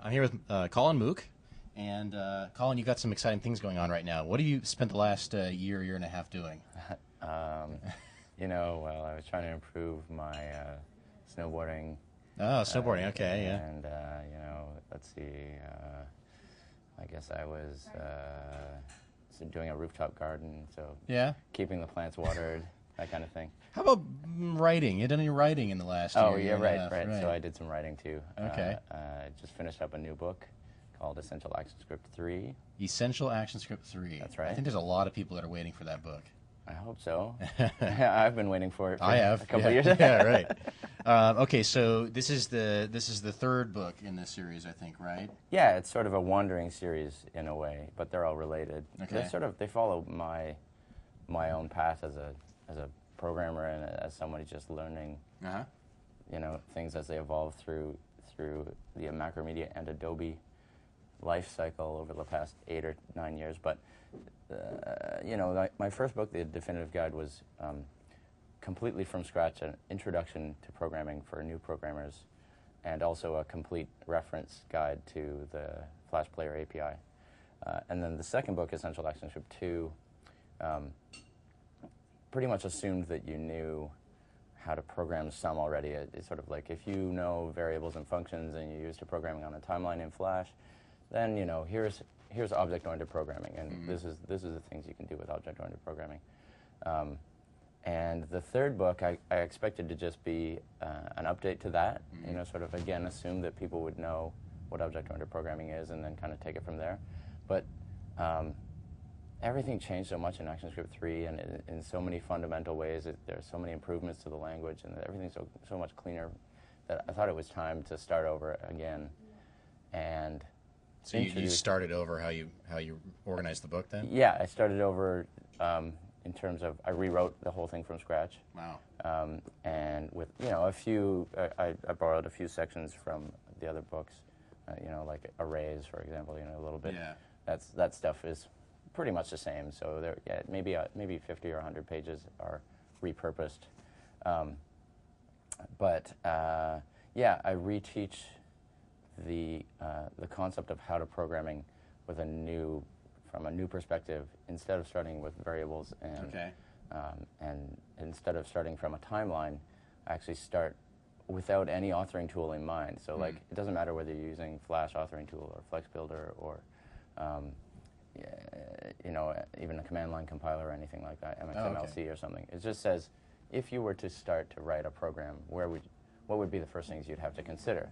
I'm here with Colin Moock, and Colin, you've got some exciting things going on right now. What have you spent the last year and a half doing? Well, I was trying to improve my snowboarding. Oh, snowboarding, okay, yeah. And, let's see, I guess I was doing a rooftop garden, so yeah, keeping the plants watered, that kind of thing. How about writing? You done any writing in the last year? Oh, yeah, year and a half, right. So I did some writing, too. Okay. I just finished up a new book called Essential ActionScript 3. Essential ActionScript 3. That's right. I think there's a lot of people that are waiting for that book. I hope so. I've been waiting for it for a couple yeah. years. Yeah, right. Okay, so this is the third book in this series, I think, right? Yeah, it's sort of a wandering series in a way, but they're all related. Okay. They follow my own path as a programmer and as somebody just learning, things as they evolve through the Macromedia and Adobe life cycle over the past 8 or 9 years. But my first book, The Definitive Guide, was completely from scratch, an introduction to programming for new programmers, and also a complete reference guide to the Flash Player API. And then the second book, Essential ActionScript 2, pretty much assumed that you knew how to program some already. It's sort of like if you know variables and functions and you're used to programming on a timeline in Flash, then here's object-oriented programming, and this is the things you can do with object-oriented programming. And the third book, I expected to just be an update to that, sort of, again, assume that people would know what object-oriented programming is and then kind of take it from there. But everything changed so much in ActionScript 3 and in so many fundamental ways. There's so many improvements to the language, and everything's so much cleaner that I thought it was time to start over again. And so you started over how you organized the book then? Yeah, I started over in terms of I rewrote the whole thing from scratch. Wow. And with a few, I borrowed a few sections from the other books, like arrays, for example. A little bit. Yeah. That stuff is pretty much the same. So there, maybe 50 or 100 pages are repurposed. But I reteach the concept of how to programming with from a new perspective, instead of starting with variables and instead of starting from a timeline, I actually start without any authoring tool in mind. So like it doesn't matter whether you're using Flash authoring tool or Flex Builder or even a command line compiler or anything like that, MXMLC or something. It just says if you were to start to write a program, what would be the first things you'd have to consider?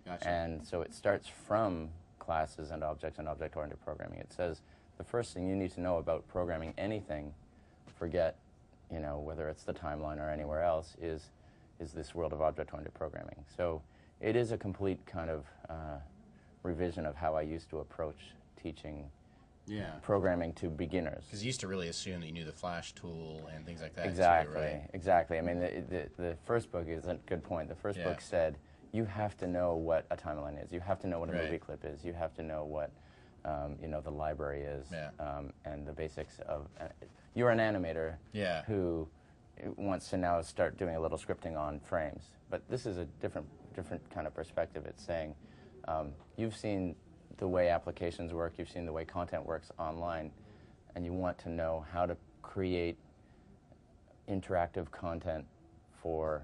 Gotcha. And so it starts from classes and object-oriented programming. It says the first thing you need to know about programming anything, forget, whether it's the timeline or anywhere else, is this world of object-oriented programming. So it is a complete kind of revision of how I used to approach teaching programming to beginners. Because you used to really assume that you knew the Flash tool and things like that. Exactly, too, right? exactly. I mean, the first book is a good point. The first book said, you have to know what a timeline is. You have to know what a movie clip is. You have to know what the library is, and the basics of. You're an animator who wants to now start doing a little scripting on frames. But this is a different kind of perspective. It's saying you've seen the way applications work. You've seen the way content works online, and you want to know how to create interactive content for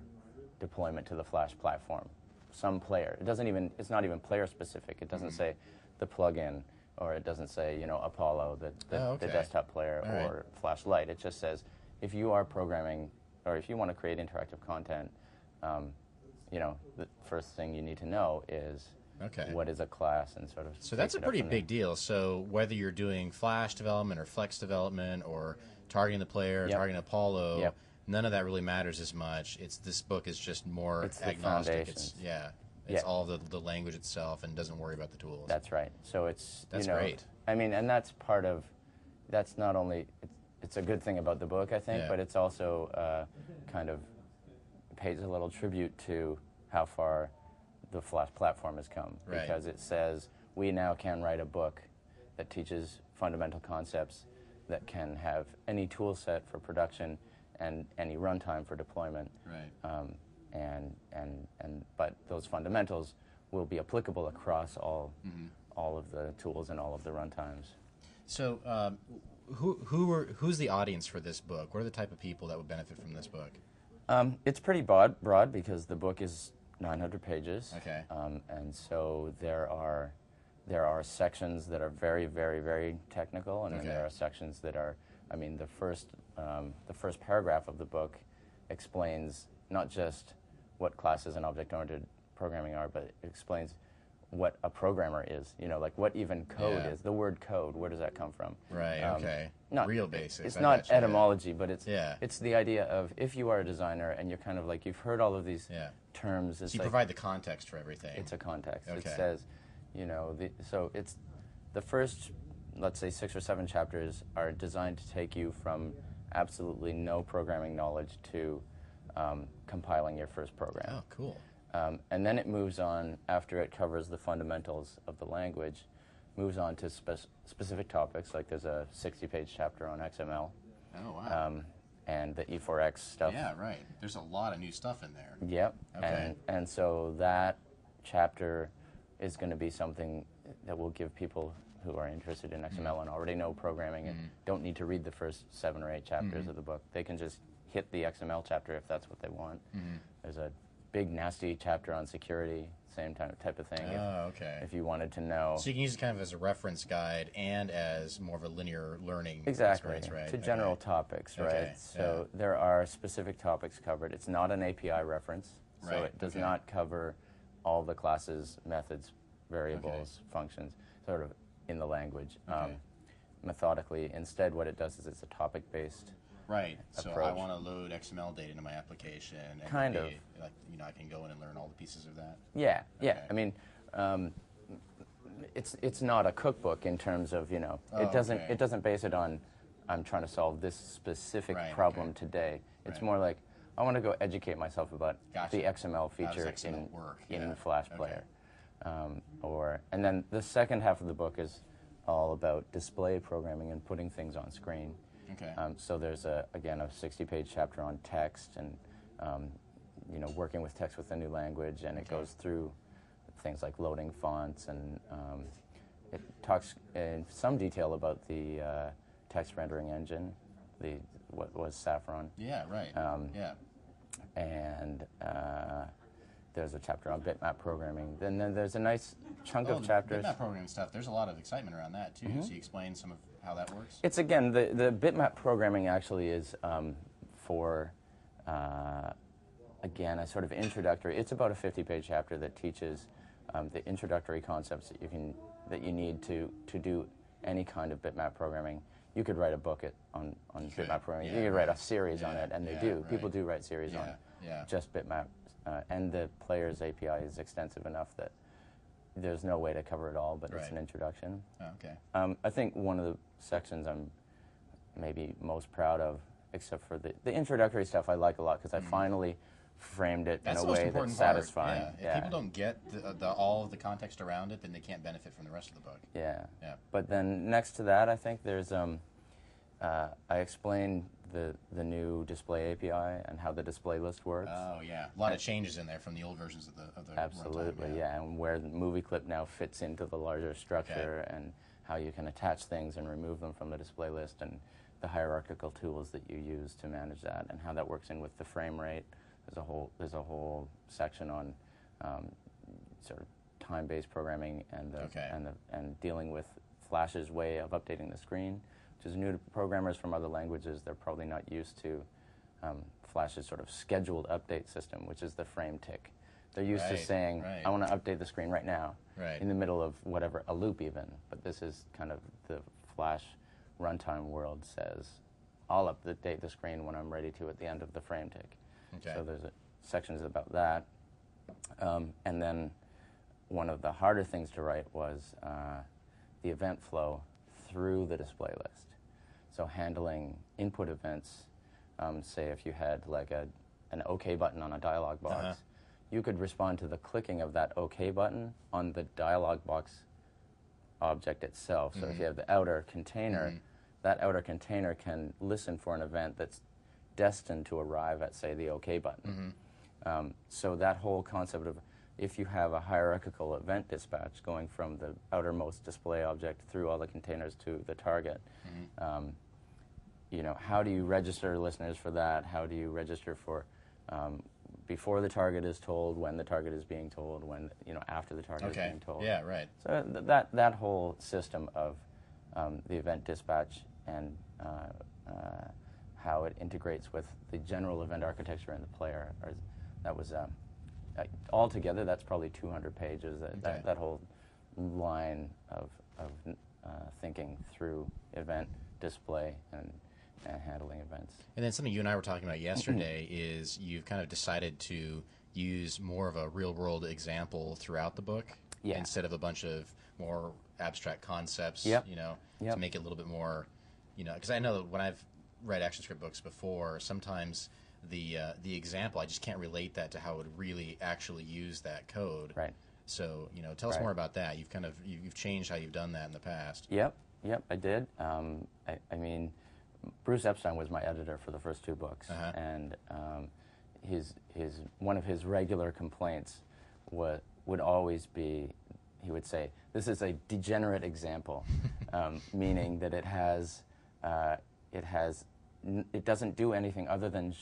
deployment to the Flash platform. Some player. It's not even player specific. It doesn't say the plugin, or it doesn't say, Apollo, the desktop player, or Flash Lite. It just says if you are programming, or if you want to create interactive content, the first thing you need to know is what is a class, and sort of. So that's a pretty big deal. So whether you're doing Flash development or Flex development or targeting the player, targeting Apollo, none of that really matters as much. This book is just more agnostic. It's all the language itself and doesn't worry about the tools. That's right. So that's great. I mean, and that's not only it's a good thing about the book, I think, but it's also kind of pays a little tribute to how far the Flash platform has come, because it says we now can write a book that teaches fundamental concepts that can have any tool set for production and any runtime for deployment. Right. But those fundamentals will be applicable across all of the tools and all of the runtimes. So, who's the audience for this book? What are the type of people that would benefit from this book? It's pretty broad because the book is 900 pages. Okay. And so there are sections that are very, very, very technical, and then there are sections that are, I mean, the first paragraph of the book explains not just what classes and object-oriented programming are, but it explains what a programmer is, you know, like what even code is. The word code, where does that come from? Right, okay. Not real basics. It's not etymology, but it's the idea of if you are a designer and you're kind of like, you've heard all of these terms. It's so you like, provide the context for everything. It's a context. Okay. It says, you know, so it's the first, let's say 6 or 7 chapters are designed to take you from absolutely no programming knowledge to compiling your first program. Oh, cool. And then it moves on, after it covers the fundamentals of the language, moves on to specific topics, like there's a 60-page chapter on XML. Oh, wow. And the E4X stuff. Yeah, right. There's a lot of new stuff in there. Yep. Okay. And so that chapter is going to be something that will give people who are interested in XML and already know programming and don't need to read the first 7 or 8 chapters of the book. They can just hit the XML chapter if that's what they want. There's a big, nasty chapter on security, same type of thing. Oh, okay. If you wanted to know. So you can use it kind of as a reference guide and as more of a linear learning experience, right? To general topics, right? Okay. So there are specific topics covered. It's not an API reference, so it does not cover all the classes, methods, variables, functions, sort of in the language. Methodically. Instead, what it does is it's a topic-based Right. So approach. I want to load XML data into my application. And Kind of. Like, you know, I can go in and learn all the pieces of that. Yeah, yeah. Okay. I mean, it's not a cookbook in terms of, you know, it doesn't base it on I'm trying to solve this specific problem today. It's more like I want to go educate myself about the XML feature in Flash Player. And then the second half of the book is all about display programming and putting things on screen. Okay. So there's again a 60-page chapter on text and you know, working with text with a new language, and it goes through things like loading fonts, and it talks in some detail about the text rendering engine, what was Saffron. Yeah, right. And there's a chapter on bitmap programming. Then there's a nice chunk of chapters. Bitmap programming stuff. There's a lot of excitement around that too. So you explain some of how that works. It's again the bitmap programming actually is for again a sort of introductory. It's about a 50-page chapter that teaches the introductory concepts that you need to do any kind of bitmap programming. You could write a book on bitmap programming. You could write a series on it, and they do. People do write series on just bitmap. And the player's API is extensive enough that there's no way to cover it all, but it's an introduction. Oh, okay. I think one of the sections I'm maybe most proud of, except for the introductory stuff I like a lot, because I finally framed it in a way that's satisfying. If people don't get all of the context around it, then they can't benefit from the rest of the book. Yeah. But then next to that, I think there's I explained the new display API and how the display list works. Oh yeah, a lot of changes in there from the old versions of the Absolutely, runtime, and where the movie clip now fits into the larger structure, and how you can attach things and remove them from the display list, and the hierarchical tools that you use to manage that, and how that works in with the frame rate. There's a whole section on sort of time-based programming and dealing with Flash's way of updating the screen, which is new to programmers from other languages. They're probably not used to Flash's sort of scheduled update system, which is the frame tick. They're used to saying, I want to update the screen right now, in the middle of whatever, a loop even. But this is kind of the Flash runtime world says, I'll update the screen when I'm ready to at the end of the frame tick. Okay. So there's sections about that. And then one of the harder things to write was the event flow through the display list. So handling input events, say if you had like an OK button on a dialog box, you could respond to the clicking of that OK button on the dialog box object itself. So if you have the outer container, that outer container can listen for an event that's destined to arrive at, say, the OK button. So that whole concept of if you have a hierarchical event dispatch going from the outermost display object through all the containers to the target, how do you register listeners for that? How do you register for before the target is told, when the target is being told, when after the target is being told? Yeah, right. So that whole system of the event dispatch and how it integrates with the general event architecture and the player, that was altogether that's probably 200 pages. That whole line of thinking through event display and handling events. And then something you and I were talking about yesterday is you've kind of decided to use more of a real-world example throughout the book instead of a bunch of more abstract concepts, to make it a little bit more, because I know that when I've read ActionScript books before, sometimes the example, I just can't relate that to how it would really actually use that code. Right. So, tell us more about that. You've changed how you've done that in the past. Yep, I did. I mean, Bruce Epstein was my editor for the first 2 books, and one of his regular complaints would always be, he would say, "This is a degenerate example," meaning that it doesn't do anything other than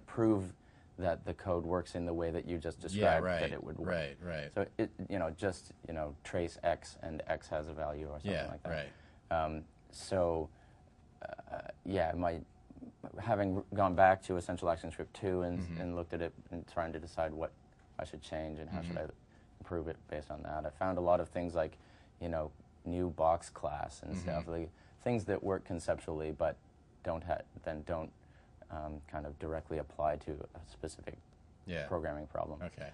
prove that the code works in the way that you just described that it would work. Right. So just trace X and X has a value or something like that. Right. Having gone back to Essential ActionScript 2 and looked at it and trying to decide what I should change and how should I improve it based on that, I found a lot of things like, new box class and stuff, like things that work conceptually but don't kind of directly apply to a specific programming problem. Okay.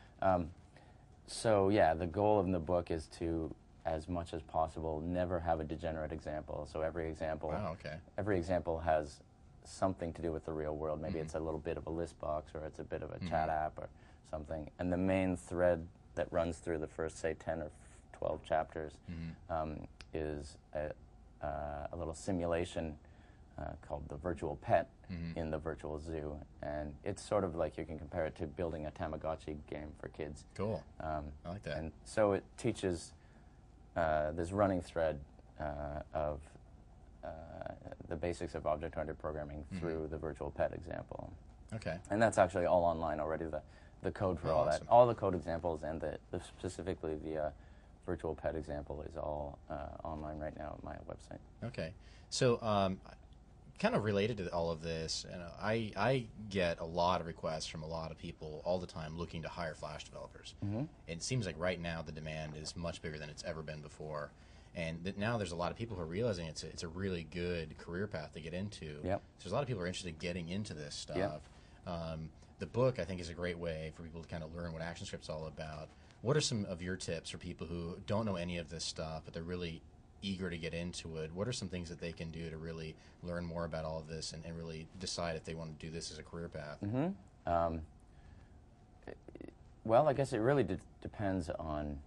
The goal of the book is to, as much as possible, never have a degenerate example. So every example has something to do with the real world. Maybe it's a little bit of a list box, or it's a bit of a chat app or something. And the main thread that runs through the first, say, 10 or 12 chapters is a little simulation called the virtual pet in the virtual zoo. And it's sort of like, you can compare it to building a Tamagotchi game for kids. Cool. I like that. And so it teaches this running thread of the basics of object-oriented programming through the virtual pet example. Okay. And that's actually all online already, the code for all that. All the code examples and specifically the virtual pet example is all online right now at my website. Okay. So kind of related to all of this, I get a lot of requests from a lot of people all the time looking to hire Flash developers. It seems like right now the demand is much bigger than it's ever been before. And now there's a lot of people who are realizing it's a really good career path to get into. Yep. So there's a lot of people who are interested in getting into this stuff. Yep. The book, I think, is a great way for people to kind of learn what ActionScript's all about. What are some of your tips for people who don't know any of this stuff, but they're really eager to get into it? What are some things that they can do to really learn more about all of this and really decide if they want to do this as a career path? Well, I guess it really depends on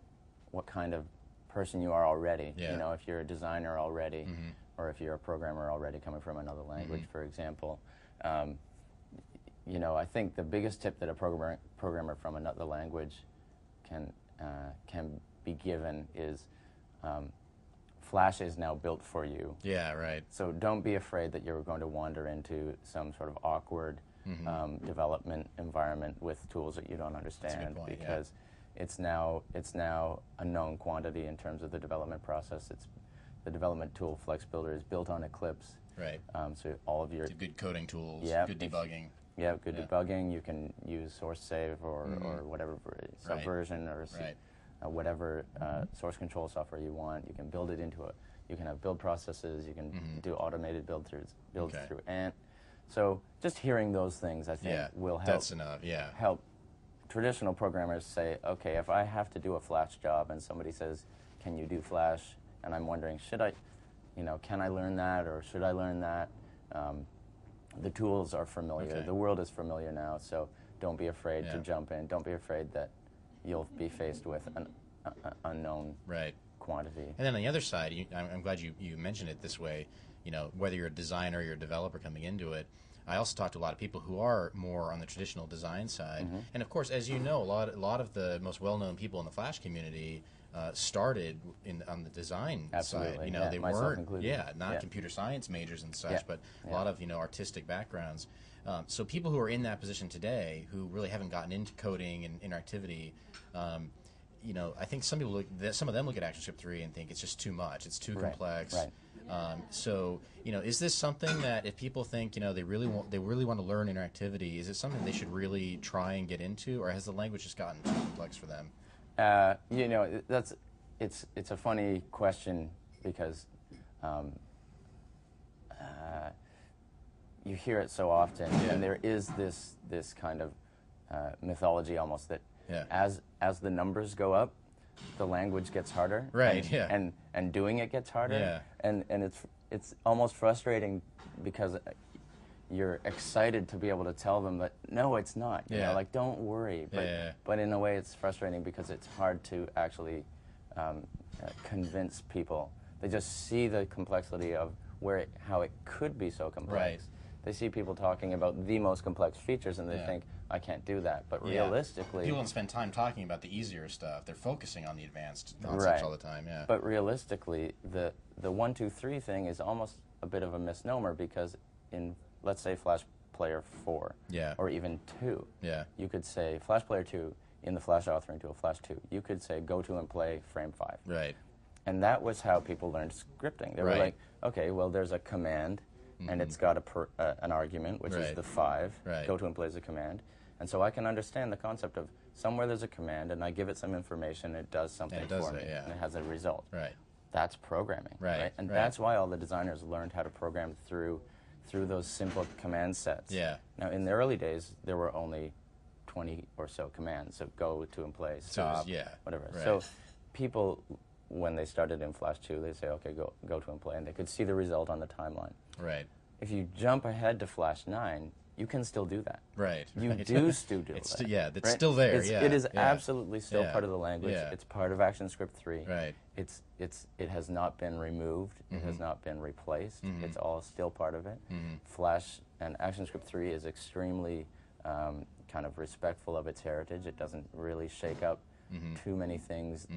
what kind of person you are already. Yeah. If you're a designer already, or if you're a programmer already coming from another language, for example. I think the biggest tip that a programmer from another language can be given is Flash is now built for you. Yeah, right. So don't be afraid that you're going to wander into some sort of awkward development environment with tools that you don't understand. That's a good point, because it's now a known quantity in terms of the development process. The development tool Flex Builder is built on Eclipse. Right. So all of your good coding tools, good debugging. Yeah, good debugging. You can use source save or whatever Subversion or whatever source control software you want. You can build it into you can have build processes. You can do automated builds through Ant. So just hearing those things, I think, will help. That's enough. Yeah. Help traditional programmers say, okay, if I have to do a Flash job and somebody says, "Can you do Flash?" and I'm wondering, should I, can I learn that or should I learn that? The tools are familiar. Okay. The world is familiar now, so don't be afraid to jump in. Don't be afraid that you'll be faced with an unknown quantity. And then on the other side, I'm glad you mentioned it this way. Whether you're a designer or you're a developer coming into it, I also talk to a lot of people who are more on the traditional design side. And of course, as you know, a lot of the most well-known people in the Flash community started on the design side. You know, they weren't, not computer science majors and such, but a lot of, artistic backgrounds. So people who are in that position today, who really haven't gotten into coding and interactivity, I think some of them look at ActionScript 3 and think it's just too much. It's too complex. So, is this something that if people think, they really want to learn interactivity, is it something they should really try and get into, or has the language just gotten too complex for them? It's a funny question because you hear it so often, and there is this kind of mythology almost that as the numbers go up, the language gets harder, and doing it gets harder, and it's almost frustrating because you're excited to be able to tell them that no, it's not. You know, like, don't worry. But in a way, it's frustrating because it's hard to actually convince people. They just see the complexity of how it could be so complex. They see people talking about the most complex features, and they think, I can't do that. But realistically, people don't spend time talking about the easier stuff. They're focusing on the advanced concepts all the time. But realistically, the 1, 2, 3 thing is almost a bit of a misnomer because in, let's say, Flash Player 4, or even 2, you could say Flash Player 2 in the Flash authoring tool, Flash 2. You could say go to and play frame 5. And that was how people learned scripting. They were like, okay, well, there's a command, and it's got an argument, which is the 5. Go to and play is a command. And so I can understand the concept of somewhere there's a command, and I give it some information, it does something for me, and it has a result. That's programming, and that's why all the designers learned how to program through those simple command sets. Now, in the early days, there were only 20 or so commands, so go to and play, stop, whatever. So people, when they started in Flash 2, they say, okay, go to and play, and they could see the result on the timeline. If you jump ahead to Flash 9, you can still do that. You do still do that. It's still there. It is absolutely still part of the language. It's part of ActionScript 3. It has not been removed. It has not been replaced. It's all still part of it. Flash and ActionScript 3 is extremely kind of respectful of its heritage. It doesn't really shake up too many things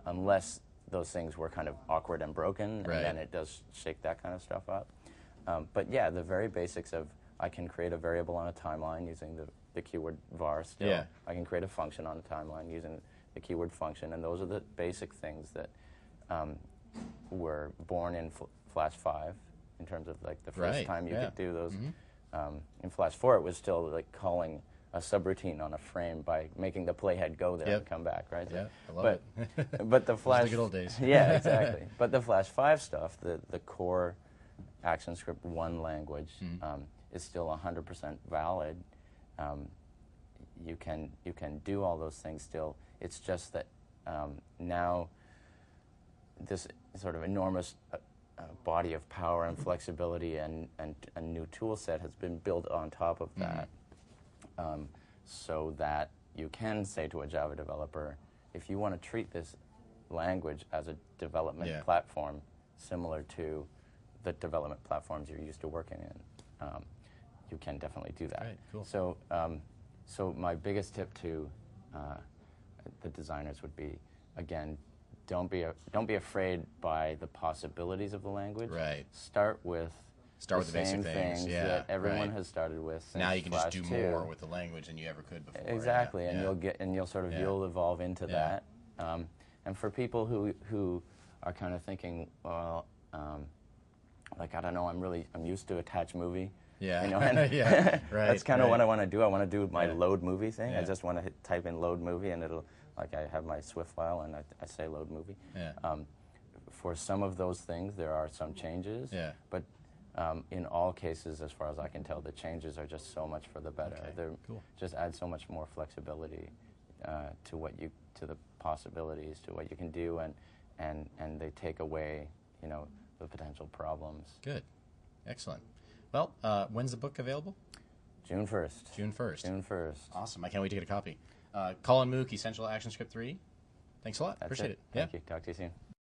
unless those things were kind of awkward and broken, and then it does shake that kind of stuff up. But yeah, the very basics of I can create a variable on a timeline using the keyword var still. I can create a function on a timeline using the keyword function, and those are the basic things that were born in Flash 5 in terms of like the first time you could do those. In Flash 4, it was still like calling a subroutine on a frame by making the playhead go there and come back, right? I love it. But the Flash... Those are the good old days. Exactly. But the Flash 5 stuff, the core ActionScript 1 language is still 100% valid. You can do all those things still. It's just that now this sort of enormous body of power and flexibility and a new tool set has been built on top of that, so that you can say to a Java developer, if you want to treat this language as a development platform similar to the development platforms you're used to working in, you can definitely do that. So, so my biggest tip to the designers would be, again, don't be afraid by the possibilities of the language. Start with the basic things that everyone has started with. Since now you can Flash just do 2. more with the language than you ever could before. Exactly, and you'll evolve into that. And for people who are kind of thinking, well, like, I don't know, I'm used to attach movie. You know, and that's kind of what I want to do. I want to do my load movie thing. I just want to type in load movie, and it'll, like, I have my Swift file, and I say load movie. For some of those things, there are some changes, but in all cases, as far as I can tell, the changes are just so much for the better. They just add so much more flexibility to the possibilities, to what you can do, and they take away, you know, the potential problems. Good, excellent. Well, when's the book available? June 1st. June 1st. June 1st. Awesome. I can't wait to get a copy. Colin Moock, Essential ActionScript 3. Thanks a lot. Appreciate it. Thank you. Talk to you soon.